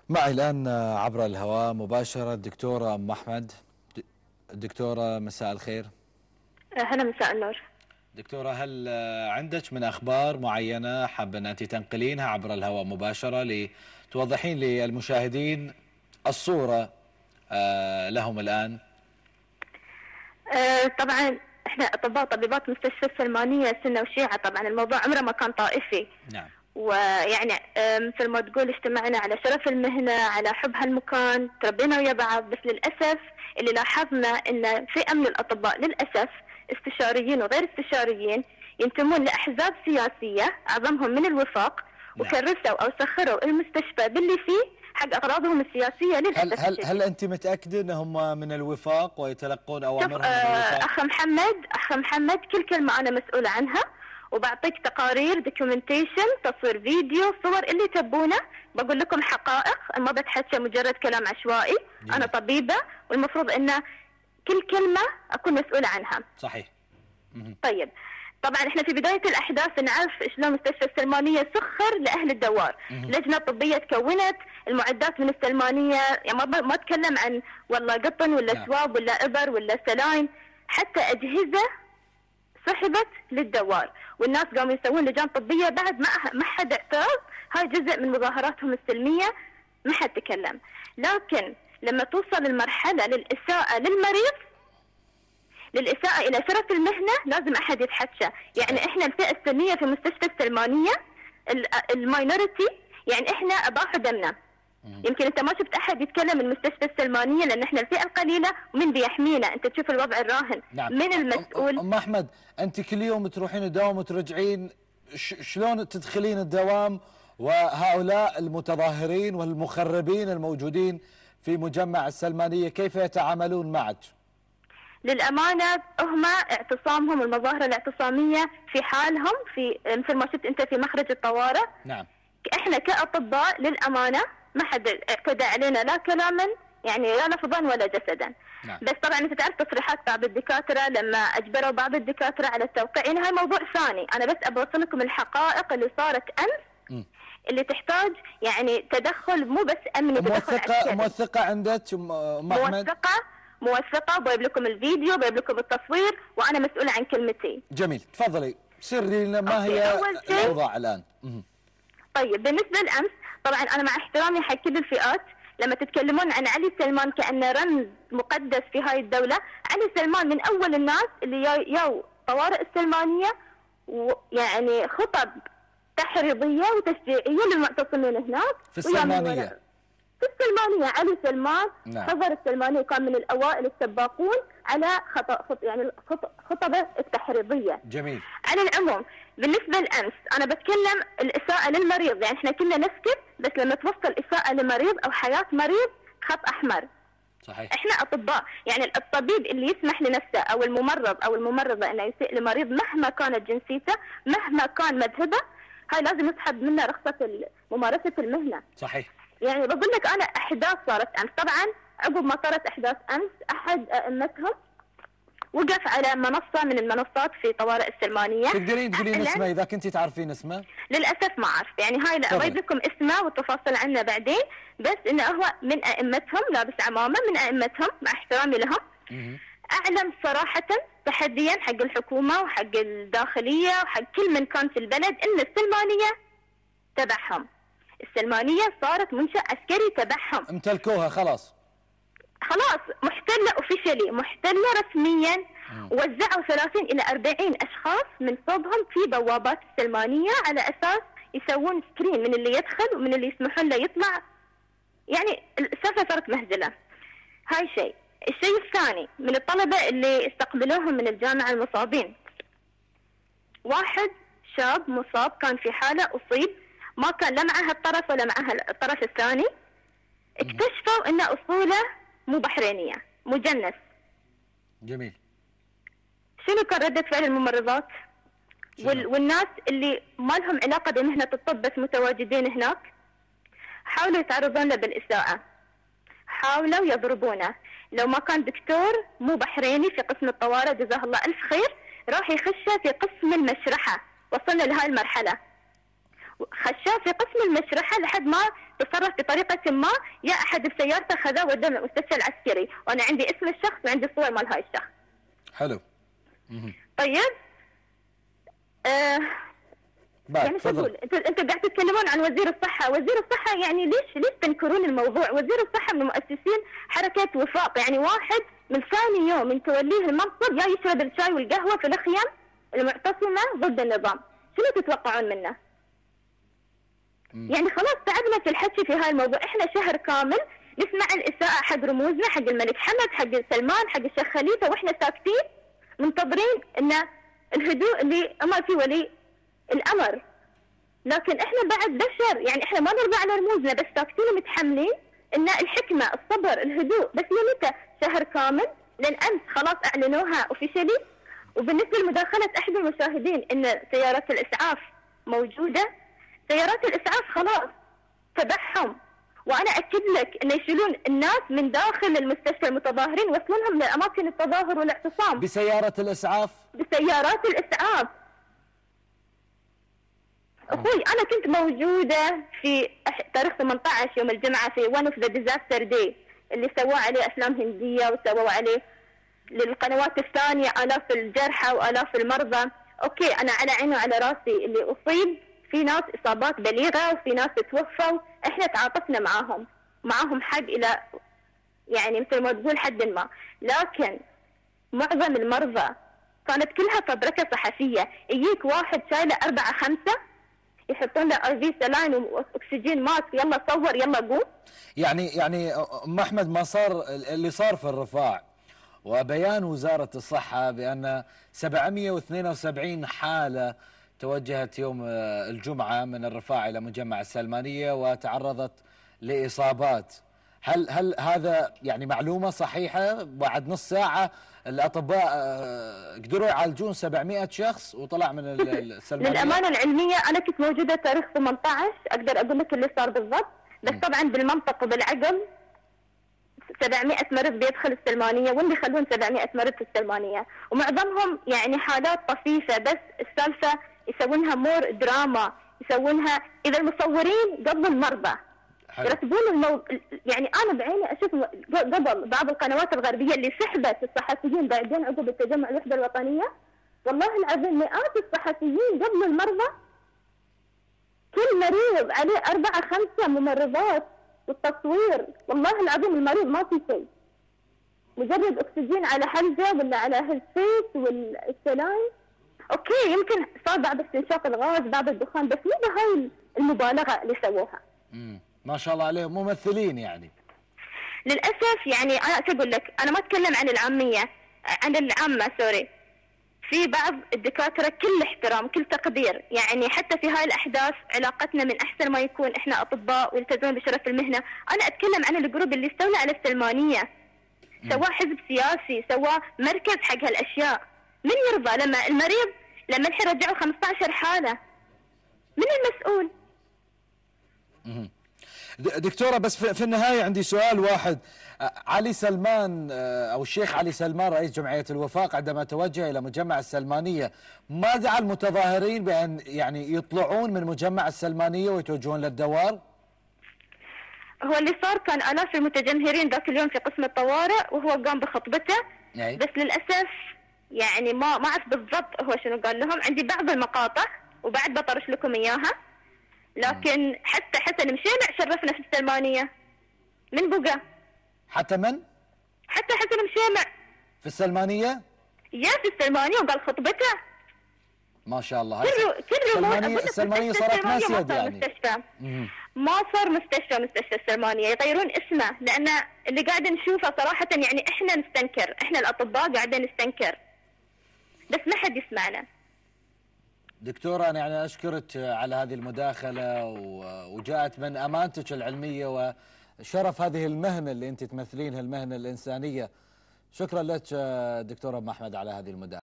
معي الآن عبر الهواء مباشرة الدكتورة أم أحمد. دكتورة مساء الخير. هلا، مساء النور. دكتورة، هل عندك من أخبار معينة حابة أن أنت تنقلينها عبر الهواء مباشرة لتوضحين للمشاهدين الصورة لهم الآن؟ طبعا احنا اطباء طبيبات مستشفى السلمانية سنة وشيعة. طبعا الموضوع عمره ما كان طائفي. نعم. ويعني مثل ما تقول اجتمعنا على شرف المهنة، على حب هالمكان، تربينا ويا بعض. بس للأسف اللي لاحظنا ان فئة من الأطباء للأسف استشاريين وغير استشاريين ينتمون لأحزاب سياسية، أعظمهم من الوفاق. نعم. وكرسوا أو سخروا المستشفى باللي فيه حق أغراضهم السياسية للأسف. هل أنت متأكدة أنهم من الوفاق ويتلقون أوامرهم من الوفاق؟ أخ محمد كل كلمة أنا مسؤولة عنها، وبعطيك تقارير، دوكيومنتيشن، تصوير فيديو، صور اللي تبونه. بقول لكم حقائق، ما بتحكى مجرد كلام عشوائي. أنا طبيبة والمفروض أن كل كلمة أكون مسؤولة عنها. صحيح. طيب، طبعا احنا في بداية الأحداث نعرف شلون مستشفى السلمانية سخر لأهل الدوار. لجنة طبية تكونت، المعدات من السلمانية، يعني ما اتكلم عن والله قطن ولا سواب ولا إبر ولا سلاين، حتى أجهزة سحبت للدوار. والناس قاموا يسوون لجان طبية بعد ما حد اعترض. هاي جزء من مظاهراتهم السلمية، ما حد تكلم. لكن لما توصل المرحلة للإساءة للمريض، للإساءة إلى شرف المهنة، لازم أحد يتحكى. يعني إحنا الفئة السنية في مستشفى السلمانية الماينورتي، يعني إحنا أضاحوا دمنا. يمكن أنت ما شفت أحد يتكلم من مستشفى السلمانية لأن إحنا الفئة القليلة، ومن بيحمينا؟ أنت تشوف الوضع الراهن. نعم. من المسؤول؟ أم أحمد، أنت كل يوم تروحين الدوام وترجعين، شلون تدخلين الدوام وهؤلاء المتظاهرين والمخربين الموجودين في مجمع السلمانية كيف يتعاملون معك؟ للأمانة هم اعتصامهم، المظاهرة الاعتصامية في حالهم، في مثل ما شفت أنت في مخرج الطوارئ. نعم. احنا كأطباء للأمانة ما حد اعتدى علينا لا كلاما، يعني لا لفظا ولا جسدا. نعم. بس طبعا انت تعرف تصريحات بعض الدكاترة لما اجبروا بعض الدكاترة على التوقيع، يعني هاي موضوع ثاني. انا بس ابى اوصل لكم الحقائق اللي صارت امس، اللي تحتاج يعني تدخل مو بس امني، تدخل عسكري. موثقة عندك ام احمد؟ موثقة، بجيب لكم الفيديو، بجيب لكم التصوير، وانا مسؤولة عن كلمتي. جميل، تفضلي سري لنا ما هي الاوضاع الان. طيب، بالنسبة لأمس، طبعا أنا مع احترامي حق كل الفئات، لما تتكلمون عن علي سلمان كأنه رمز مقدس في هاي الدولة، علي سلمان من أول الناس اللي يو طوارئ السلمانية، ويعني خطب تحريضية وتشجيعية للمعتصمين هناك في السلمانية. في السلمانية علي سلمان نعم. حضر السلمانية، وكان من الأوائل السباقون على خطبة التحريضية. جميل. على العموم، بالنسبة لأمس أنا بتكلم الإساءة للمريض، يعني إحنا كنا نسكت، بس لما توصل إساءة لمريض أو حياة مريض خط أحمر. صحيح. إحنا أطباء، يعني الطبيب اللي يسمح لنفسه أو الممرض أو الممرضة أنه يسيء لمريض مهما كانت جنسيته، مهما كان مذهبه، هاي لازم يسحب منه رخصة ممارسة المهنة. صحيح. يعني بقول لك أنا أحداث صارت أمس، طبعا عقب ما صارت أحداث أمس أحد أئمتهم وقف على منصة من المنصات في طوارئ السلمانية. تقدرين تقولين اسمه إذا كنتي تعرفين اسمه؟ للأسف ما أعرف، يعني هاي لا أبيد لكم اسمه والتفاصيل عنه بعدين، بس إنه هو من أئمتهم، لابس عمامة من أئمتهم مع احترامي لهم. أعلم صراحة تحديا حق الحكومة وحق الداخلية وحق كل من كان في البلد إن السلمانية تبعهم. السلمانية صارت منشأ عسكري تبعهم. امتلكوها خلاص محتلة اوفيشلي، محتلة رسميا. وزعوا 30 إلى 40 أشخاص من صوبهم في بوابات السلمانية على أساس يسوون سكرين من اللي يدخل ومن اللي يسمحون له يطلع. يعني السالفة صارت مهزلة. هاي شيء. الشيء الثاني، من الطلبة اللي استقبلوهم من الجامعة المصابين، واحد شاب مصاب كان في حالة أصيب، ما كان لا معها الطرف ولا معها الطرف الثاني. اكتشفوا ان اصوله مو بحرينية، مجنس. جميل. شنو كان ردة فعل الممرضات والناس اللي ما لهم علاقة بمهنة الطب بس متواجدين هناك؟ حاولوا يتعرضون له بالإساءة، حاولوا يضربونه. لو ما كان دكتور مو بحريني في قسم الطوارئ جزاه الله ألف خير، راح يخشه في قسم المشرحة. وصلنا لهاي المرحلة. خشاه في قسم المشرحه لحد ما تصرف بطريقه ما، يا احد بسيارته خذاه وداه للمستشفى العسكري، وانا عندي اسم الشخص وعندي صور مال هاي الشخص. حلو. طيب يعني شو اقول؟ انتوا قاعد تتكلمون عن وزير الصحه، وزير الصحه يعني ليش تنكرون الموضوع؟ وزير الصحه من مؤسسين حركه وفاق، يعني واحد من ثاني يوم من توليه المنصب يا يشرب الشاي والقهوه في الخيام المعتصمه ضد النظام، شنو تتوقعون منه؟ يعني خلاص تعبنا في الحكي في هاي الموضوع، احنا شهر كامل نسمع الاساءه حق رموزنا، حق الملك حمد، حق سلمان، حق الشيخ خليفه، واحنا ساكتين منتظرين ان الهدوء اللي امر فيه ولي الامر. لكن احنا بعد بشر، يعني احنا ما نرضى على رموزنا بس ساكتين ومتحملين ان الحكمه، الصبر، الهدوء، بس متى؟ شهر كامل، لان امس خلاص اعلنوها اوفيشلي. وبالنسبه لمداخله احد المشاهدين ان سيارات الاسعاف موجوده، سيارات الاسعاف خلاص تبعهم، وانا اكد لك انه يشيلون الناس من داخل المستشفى المتظاهرين ويوصلونهم لاماكن التظاهر والاعتصام بسيارة الاسعاف. بسيارات الاسعاف. اخوي انا كنت موجوده في تاريخ 18 يوم الجمعه في ون اوف ذا ديزاستر داي اللي سووا عليه افلام هنديه وسووا عليه للقنوات الثانيه آلاف الجرحى وآلاف المرضى. اوكي انا على عيني وعلى راسي اللي اصيب، في ناس اصابات بليغه وفي ناس توفوا، احنا تعاطفنا معاهم حد الى يعني مثل ما تقول حد ما، لكن معظم المرضى كانت كلها فبركه صحفيه، يجيك واحد شايله 4 5 يحطون له ار في سلاين واكسجين ماسك، يلا صور يلا قوم. يعني ام احمد، ما صار اللي صار في الرفاع وبيان وزاره الصحه بان 772 حاله توجهت يوم الجمعه من الرفاع الى مجمع السلمانيه وتعرضت لاصابات، هل هذا يعني معلومه صحيحه؟ بعد نص ساعه الاطباء قدروا يعالجون 700 شخص وطلع من السلمانيه؟ للامانه العلميه انا كنت موجوده تاريخ 18، اقدر اقول لك اللي صار بالضبط، بس طبعا بالمنطق وبالعقل 700 مريض بيدخل السلمانيه، وين بيخلون 700 مريض في السلمانيه؟ ومعظمهم يعني حالات طفيفه، بس السالفه يسوونها مور دراما، يسوونها اذا المصورين قبل المرضى يرتبون يعني انا بعيني اشوف قبل بعض القنوات الغربيه اللي سحبت الصحفيين بعدين عقب التجمع الوحده الوطنيه، والله العظيم مئات الصحفيين قبل المرضى، كل مريض عليه 4 5 ممرضات والتصوير، والله العظيم المريض ما في شيء، مجرد اكسجين على حلقه ولا على هالفيس والسلاين. اوكي يمكن صار بعض استنشاق الغاز بعض الدخان، بس مو بهاي المبالغه اللي سووها. ما شاء الله عليهم ممثلين يعني. للاسف يعني انا اقول لك، انا ما اتكلم عن العاميه، عن العامه سوري. في بعض الدكاتره كل احترام كل تقدير، يعني حتى في هاي الاحداث علاقتنا من احسن ما يكون، احنا اطباء ويلتزمون بشرف المهنه. انا اتكلم عن الجروب اللي استولى على السلمانيه، سواه حزب سياسي، سواه مركز حق هالاشياء. من يرضى لما المريض لما الحين رجعوا 15 حاله؟ من المسؤول؟ دكتورة بس في النهاية عندي سؤال واحد. علي سلمان أو الشيخ علي سلمان رئيس جمعية الوفاق عندما توجه إلى مجمع السلمانية ما دعا المتظاهرين بأن يعني يطلعون من مجمع السلمانية ويتوجهون للدوار؟ هو اللي صار كان آلاف المتجمهرين ذاك اليوم في قسم الطوارئ وهو قام بخطبته، بس للأسف يعني ما أعرف بالضبط هو شنو قال لهم. عندي بعض المقاطع وبعد بطرش لكم إياها، لكن حتى حسن مشيمع شرفنا في السلمانية. من بقى؟ حتى من؟ حتى حسن مشيمع في السلمانية؟ يا في السلمانية وقال خطبته. ما شاء الله. السلمانية صارت مسجد يعني. مستشفى. ما صار مستشفى السلمانية، يغيرون اسمه، لأن اللي قاعد نشوفه صراحة يعني احنا نستنكر، احنا الأطباء قاعدين نستنكر بس ما حد يسمعنا. دكتورة أنا يعني أشكرك على هذه المداخلة وجاءت من أمانتك العلمية وشرف هذه المهنة اللي أنت تمثلينها، المهنة الإنسانية. شكرا لك دكتورة أم أحمد على هذه المداخلة.